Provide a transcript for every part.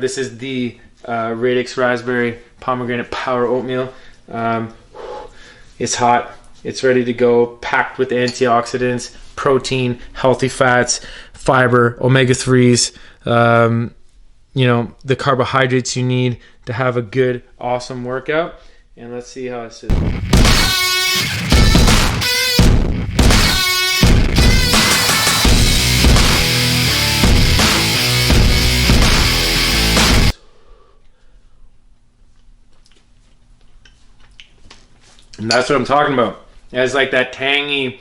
This is the Radix Raspberry Pomegranate Power Oatmeal. It's hot. It's ready to go, packed with antioxidants, protein, healthy fats, fiber, omega-3s, you know, the carbohydrates you need to have a good, awesome workout. And let's see how this is. And that's what I'm talking about. It's like that tangy.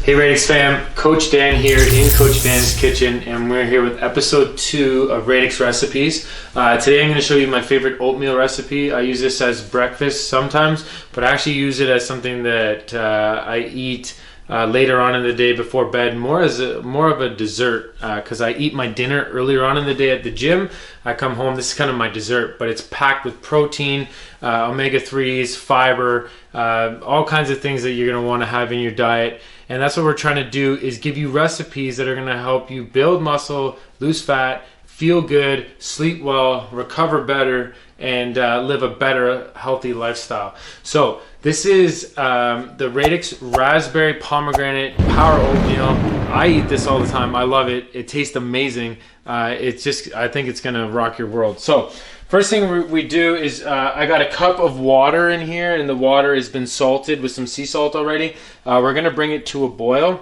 Hey Radix fam, Coach Dan here in Coach Dan's kitchen, and we're here with episode 2 of Radix Recipes. Today I'm going to show you my favorite oatmeal recipe. I use this as breakfast sometimes, but I actually use it as something that I eat later on in the day before bed, more of a dessert, because I eat my dinner earlier on in the day at the gym. I come home, this is kind of my dessert, but it's packed with protein, omega-3s, fiber, all kinds of things that you're going to want to have in your diet. And that's what we're trying to do, is give you recipes that are going to help you build muscle, lose fat, feel good, sleep well, recover better, and live a better, healthy lifestyle. So this is the Radix Raspberry Pomegranate Power Oatmeal. I eat this all the time. I love it. It tastes amazing. It's just, I think it's gonna rock your world. So first thing we do is I got a cup of water in here, and the water has been salted with some sea salt already. We're gonna bring it to a boil.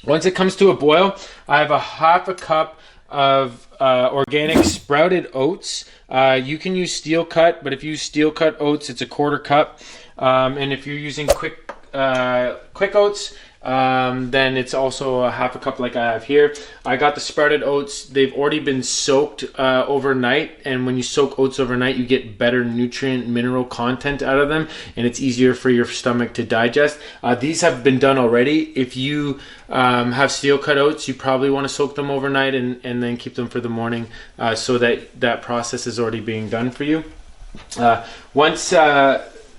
Once it comes to a boil, I have a half a cup of organic sprouted oats. You can use steel cut, but if you use steel cut oats, it's a 1/4 cup. And if you're using quick oats, then it's also a half a cup like I have here. I got the sprouted oats. They've already been soaked overnight, and when you soak oats overnight, you get better nutrient mineral content out of them, and it's easier for your stomach to digest. These have been done already. If you have steel cut oats, you probably want to soak them overnight and then keep them for the morning, so that process is already being done for you. Once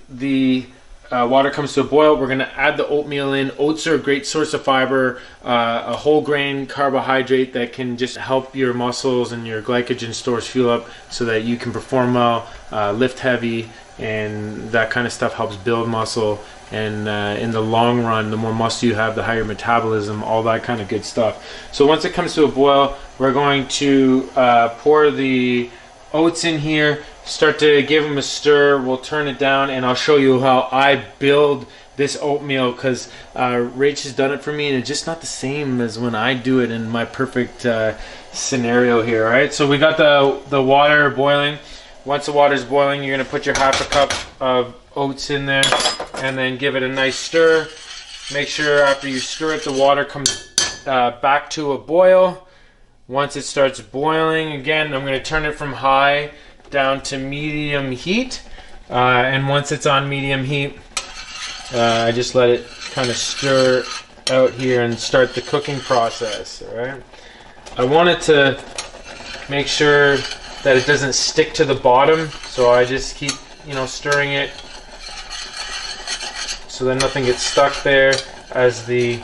the water comes to a boil, we're going to add the oatmeal in. Oats are a great source of fiber, a whole grain carbohydrate that can just help your muscles and your glycogen stores fuel up so that you can perform well, lift heavy, and that kind of stuff helps build muscle. And in the long run, the more muscle you have, the higher metabolism, all that kind of good stuff. So once it comes to a boil, we're going to pour the oats in here, start to give them a stir. We'll turn it down, and I'll show you how I build this oatmeal, because Rach has done it for me, and it's just not the same as when I do it in my perfect scenario here. All right, so we got the water boiling. Once the water's boiling, you're going to put your half a cup of oats in there, and then give it a nice stir. Make sure after you stir it, the water comes back to a boil. Once it starts boiling, again, I'm going to turn it from high down to medium heat, and once it's on medium heat, I just let it kind of stir out here and start the cooking process. All right, I want it to make sure that it doesn't stick to the bottom, so I just keep, stirring it so that nothing gets stuck there as the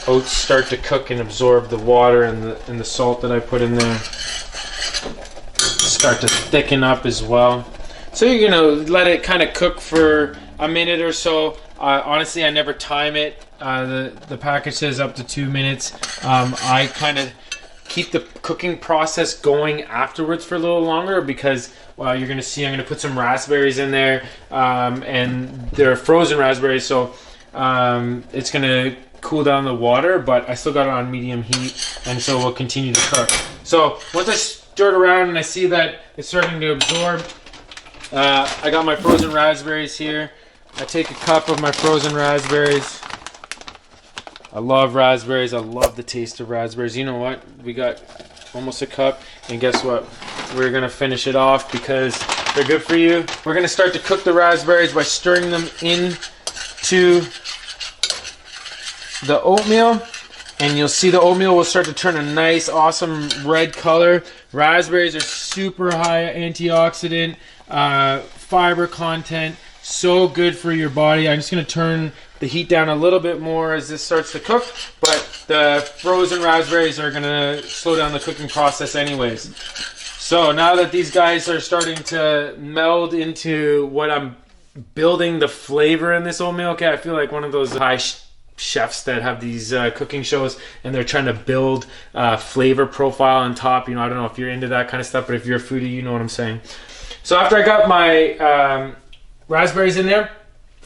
oats start to cook and absorb the water and the salt that I put in there. Start to thicken up as well. So you're gonna let it kind of cook for a minute or so. Honestly, I never time it. The package says up to 2 minutes. I kind of keep the cooking process going afterwards for a little longer, because you're gonna see I'm gonna put some raspberries in there, and they're frozen raspberries, so it's gonna cool down the water, but I still got it on medium heat, and so we'll continue to cook. So once I stir it around and I see that it's starting to absorb, I got my frozen raspberries here. I take a cup of my frozen raspberries. I love raspberries. I love the taste of raspberries. You know what? We got almost a cup, and guess what? We're gonna finish it off because they're good for you. We're gonna start to cook the raspberries by stirring them into the oatmeal, and you'll see the oatmeal will start to turn a nice, awesome red color. Raspberries are super high antioxidant, fiber content, so good for your body. I'm just going to turn the heat down a little bit more as this starts to cook, but the frozen raspberries are gonna slow down the cooking process anyways. So now that these guys are starting to meld into what I'm building the flavor in this oatmeal, okay, I feel like one of those high chefs that have these cooking shows and they're trying to build flavor profile on top. You know, I don't know if you're into that kind of stuff, but if you're a foodie, you know what I'm saying. So after I got my raspberries in there,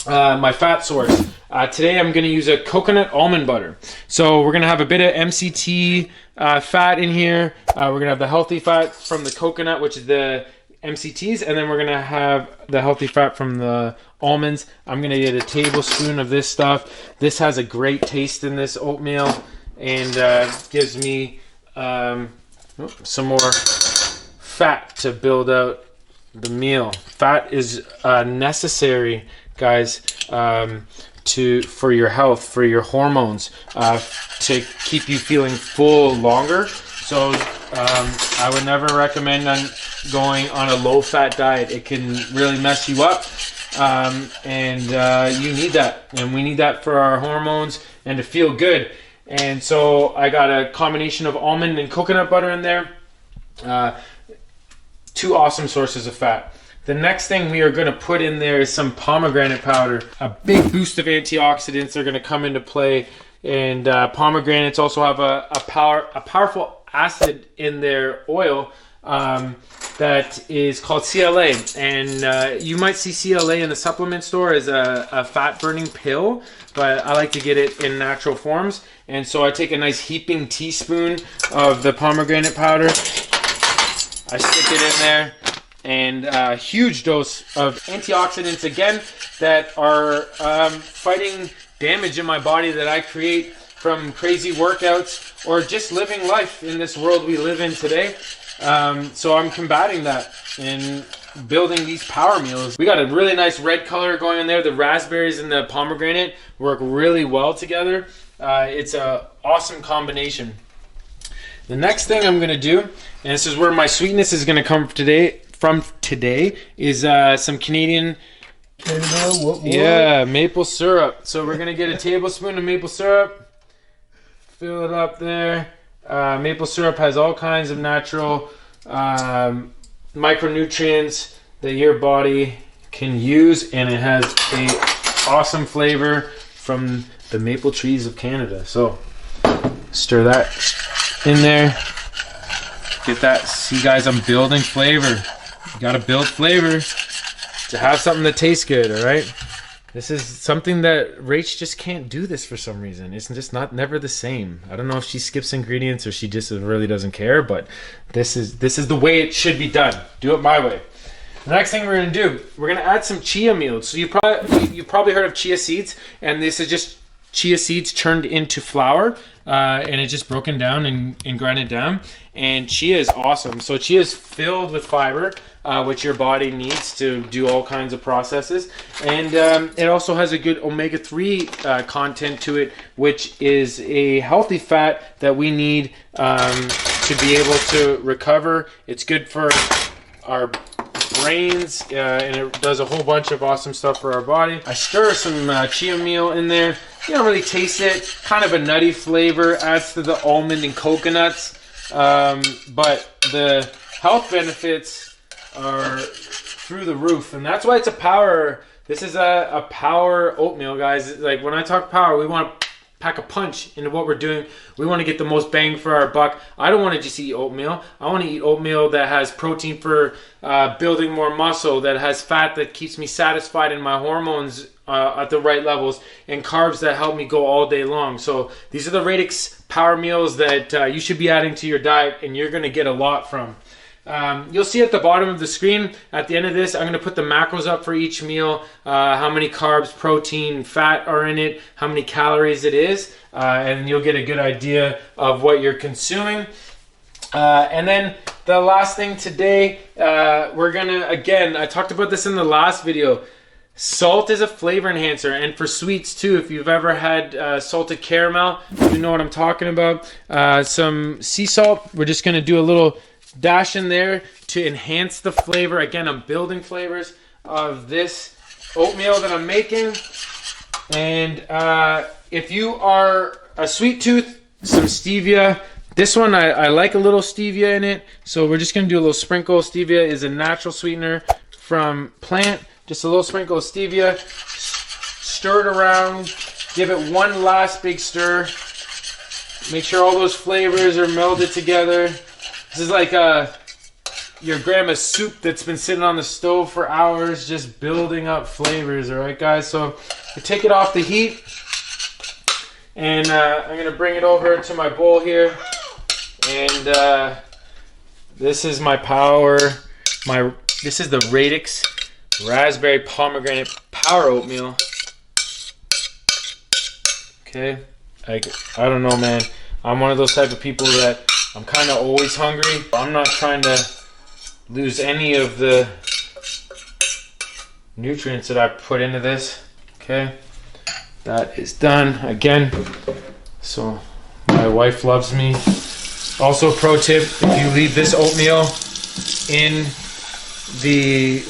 my fat source. Today I'm going to use a coconut almond butter. So we're going to have a bit of MCT fat in here. We're going to have the healthy fat from the coconut, which is the MCTs, and then we're going to have the healthy fat from the almonds. I'm going to get a tablespoon of this stuff. This has a great taste in this oatmeal and gives me some more fat to build out the meal. Fat is necessary, guys, for your health, for your hormones, to keep you feeling full longer. So I would never recommend going on a low-fat diet. It can really mess you up, and you need that, and we need that for our hormones and to feel good. And so I got a combination of almond and coconut butter in there. Two awesome sources of fat. The next thing we are going to put in there is some pomegranate powder. A big boost of antioxidants are going to come into play, and pomegranates also have a powerful acid in their oil that is called CLA, and you might see CLA in the supplement store as a fat burning pill, but I like to get it in natural forms. And so I take a nice heaping teaspoon of the pomegranate powder, I stick it in there, and a huge dose of antioxidants again that are fighting damage in my body that I create from crazy workouts or just living life in this world we live in today. So I'm combating that and building these power meals. We got a really nice red color going in there. The raspberries and the pomegranate work really well together. It's an awesome combination. The next thing I'm going to do, and this is where my sweetness is going to come from today, is some Canadian maple syrup. So we're going to get a tablespoon of maple syrup, fill it up there. Maple syrup has all kinds of natural micronutrients that your body can use, and it has a awesome flavor from the maple trees of Canada. So stir that in there. Get that. See, guys, I'm building flavor. You gotta build flavor to have something that tastes good, all right? This is something that Rach just can't do this for some reason. It's just never the same. I don't know if she skips ingredients or she just really doesn't care, but this is the way it should be done. Do it my way. The next thing we're gonna do, we're gonna add some chia meals. So you probably heard of chia seeds, and this is just chia seeds turned into flour, and it's just broken down and grinded down. And chia is awesome. So chia is filled with fiber, which your body needs to do all kinds of processes. And it also has a good omega-3 content to it, which is a healthy fat that we need to be able to recover. It's good for our brains, and it does a whole bunch of awesome stuff for our body. I stir some chia meal in there. You don't really taste it. Kind of a nutty flavor, adds to the almond and coconuts. But the health benefits are through the roof, and that's why it's a power. This is a power oatmeal, guys. Like, when I talk power, we want to pack a punch into what we're doing. We want to get the most bang for our buck. I don't want to just eat oatmeal. I want to eat oatmeal that has protein for building more muscle, that has fat that keeps me satisfied in my hormones at the right levels, and carbs that help me go all day long. So these are the Radix power meals that you should be adding to your diet, and you're going to get a lot from. You'll see at the bottom of the screen, at the end of this, I'm going to put the macros up for each meal, how many carbs, protein, fat are in it, how many calories it is, and you'll get a good idea of what you're consuming. And then the last thing today, we're going to, again, I talked about this in the last video, salt is a flavor enhancer, and for sweets too. If you've ever had salted caramel, you know what I'm talking about. Some sea salt, we're just going to do a little dash in there to enhance the flavor. Again, I'm building flavors of this oatmeal that I'm making. And if you are a sweet tooth, some stevia. This one, I like a little stevia in it, so we're just gonna do a little sprinkle. Stevia is a natural sweetener from plant. Just a little sprinkle of stevia. Stir it around. Give it one last big stir. Make sure all those flavors are melded together. This is like your grandma's soup that's been sitting on the stove for hours, just building up flavors. All right, guys. So I take it off the heat, and I'm gonna bring it over to my bowl here. And this is my this is the Radix Raspberry Pomegranate Power Oatmeal. Okay, I don't know, man. I'm one of those type of people that I'm kind of always hungry. I'm not trying to lose any of the nutrients that I put into this. Okay, that is done again. So my wife loves me. Also, pro tip: if you leave this oatmeal in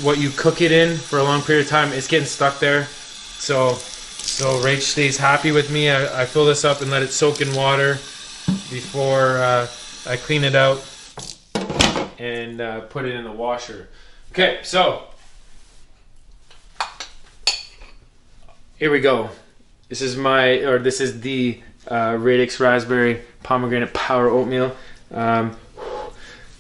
what you cook it in for a long period of time, it's getting stuck there. So Rach stays happy with me. I fill this up and let it soak in water before I clean it out and put it in the washer. Okay, so here we go. This is the Radix Raspberry Pomegranate Power Oatmeal.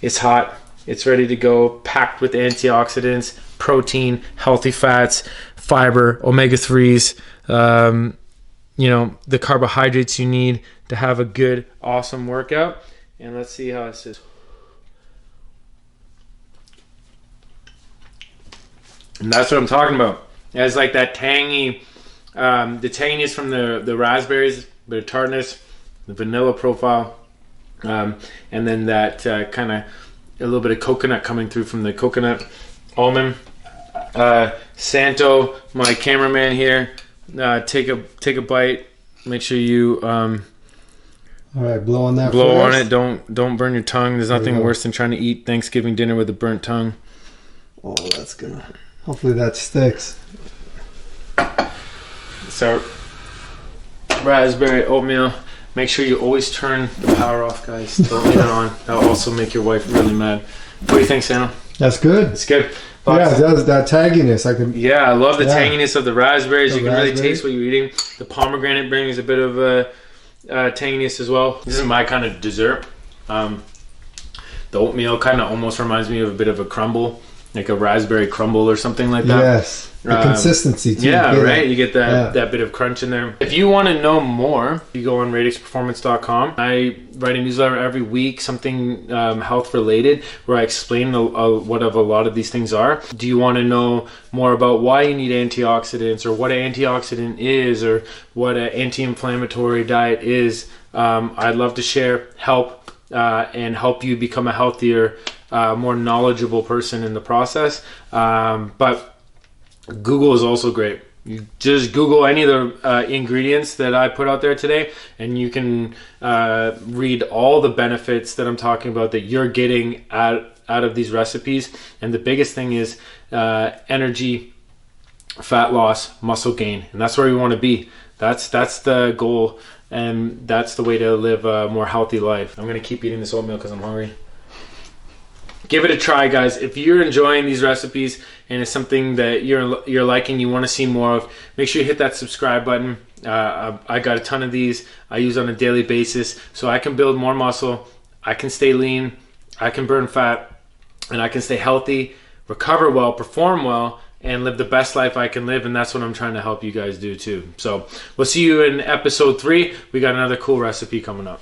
It's hot. It's ready to go, packed with antioxidants, protein, healthy fats, fiber, omega-3s, you know, the carbohydrates you need to have a good, awesome workout. And let's see how this is. And that's what I'm talking about. It has like that tangy, the tanginess from the raspberries, the tartness, the vanilla profile, and then that kind of a little bit of coconut coming through from the coconut almond. Santo, my cameraman here, take a bite. Make sure you all right, blow on that. Blow on it. Don't burn your tongue. There's nothing worse than trying to eat Thanksgiving dinner with a burnt tongue. Oh, that's gonna. Hopefully that sticks. So, raspberry oatmeal. Make sure you always turn the power off, guys. Don't leave it on. That'll also make your wife really mad. What do you think, Santa? That's good. It's good. Yeah, it does that tanginess. I love the tanginess of the raspberries. You can really taste what you're eating. The pomegranate brings a bit of tanginess as well. This is my kind of dessert. The oatmeal kind of almost reminds me of a bit of a crumble, like a raspberry crumble or something like that. Yes. The consistency too. Yeah, right? You get that bit of crunch in there. If you want to know more, you go on radixperformance.com. I write a newsletter every week, something health related, where I explain what a lot of these things are. Do you want to know more about why you need antioxidants, or what an antioxidant is, or what an anti-inflammatory diet is? I'd love to share, help you become a healthier, more knowledgeable person in the process. But Google is also great. You just Google any of the ingredients that I put out there today, and you can read all the benefits that I'm talking about that you're getting out of these recipes. And the biggest thing is energy, fat loss, muscle gain, and that's where we want to be. That's the goal, and that's the way to live a more healthy life. I'm gonna keep eating this oatmeal because I'm hungry. Give it a try, guys. If you're enjoying these recipes and it's something that you're liking, you want to see more of, make sure you hit that subscribe button. I got a ton of these I use on a daily basis, so I can build more muscle, I can stay lean, I can burn fat, and I can stay healthy, recover well, perform well, and live the best life I can live. And that's what I'm trying to help you guys do too. So we'll see you in episode 3. We got another cool recipe coming up.